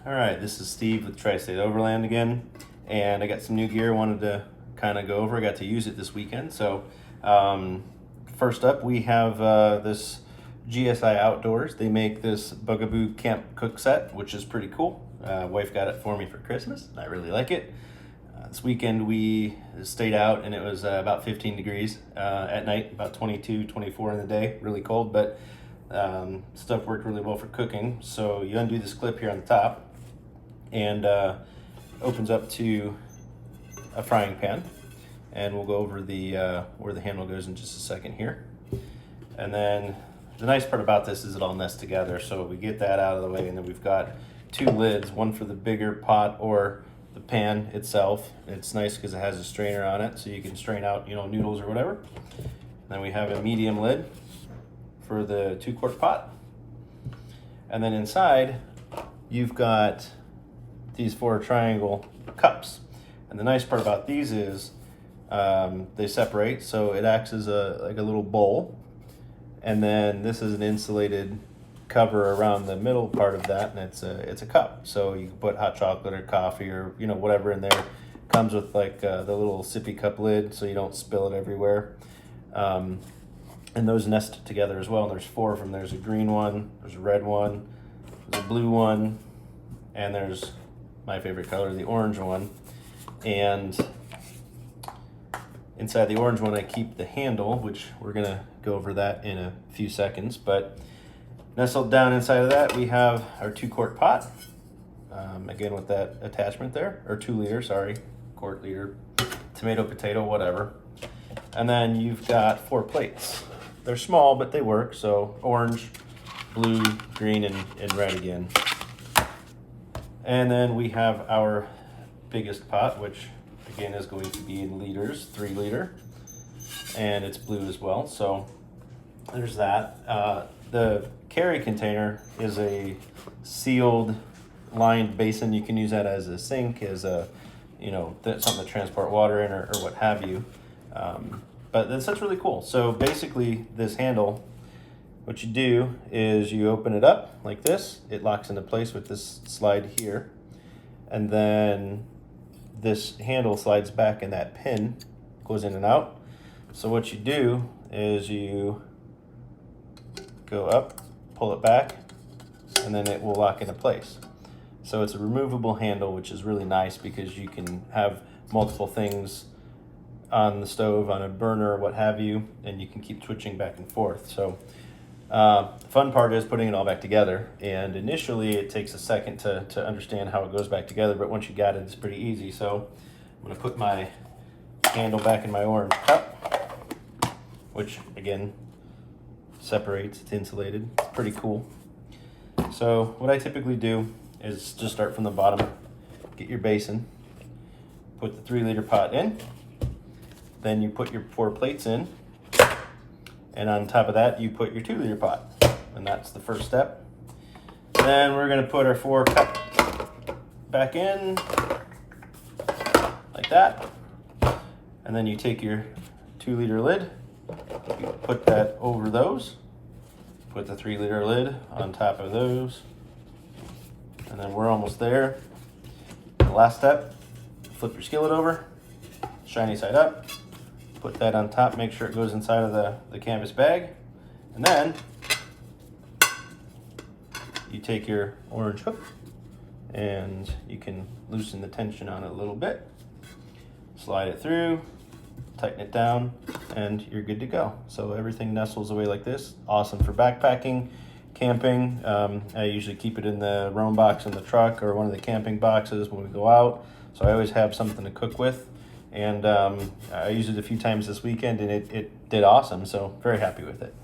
All right, this is Steve with Tri State Overland again, and I got some new gear I wanted to kind of go over. I got to use it this weekend. So first up, we have this GSI Outdoors. They make this Bugaboo camp cook set, which is pretty cool. Wife got it for me for Christmas, and I really like it. This weekend we stayed out, and it was about 15 degrees at night, about 22, 24 in the day, really cold, but stuff worked really well for cooking. So you undo this clip here on the top, and opens up to a frying pan, and we'll go over the where the handle goes in just a second here. And then the nice part about this is it all nests together, so we get that out of the way, and then we've got two lids, one for the bigger pot or the pan itself. It's nice because it has a strainer on it, so you can strain out, noodles or whatever. Then we have a medium lid for the 2-quart pot, and then inside you've got these 4 triangle cups. And the nice part about these is they separate, so it acts as like a little bowl, and then this is an insulated cover around the middle part of that, and it's a cup, so you can put hot chocolate or coffee or whatever in there. Comes with like the little sippy cup lid, so you don't spill it everywhere. And those nest together as well. And there's 4 of them. There's a green one, there's a red one, there's a blue one, and there's my favorite color, the orange one. And inside the orange one I keep the handle, which we're gonna go over that in a few seconds. But nestled down inside of that we have our 2-quart pot, again with that attachment there, or 2 liter, sorry, quart, liter, tomato, potato, whatever. And then you've got 4 plates. They're small, but they work, so orange, blue, green, and red again. And then we have our biggest pot, which again is going to be in liters, 3 liter, and it's blue as well. So there's that. The carry container is a sealed lined basin. You can use that as a sink, as a something to transport water in, or what have you. But that's really cool. So basically this handle, what you do is you open it up like this. It locks into place with this slide here. And then this handle slides back, and that pin goes in and out. So what you do is you go up, pull it back, and then it will lock into place. So it's a removable handle, which is really nice because you can have multiple things on the stove, on a burner, or what have you, and you can keep switching back and forth. So the fun part is putting it all back together, and initially it takes a second to understand how it goes back together, but once you got it, it's pretty easy. So I'm going to put my handle back in my orange cup, which again separates, it's insulated, it's pretty cool. So what I typically do is just start from the bottom, get your basin, put the 3 liter pot in, then you put your 4 plates in, and on top of that you put your 2 liter pot, and that's the first step. Then we're going to put our 4 cup back in like that, and then you take your 2 liter lid, you put that over those, put the 3 liter lid on top of those, and then we're almost there. The last step, flip your skillet over, shiny side up, put that on top, make sure it goes inside of the canvas bag, and then you take your orange hook and you can loosen the tension on it a little bit, slide it through, tighten it down, and you're good to go. So everything nestles away like this. Awesome for backpacking, camping. I usually keep it in the roam box in the truck or one of the camping boxes when we go out, so I always have something to cook with. And I used it a few times this weekend, and it did awesome, so very happy with it.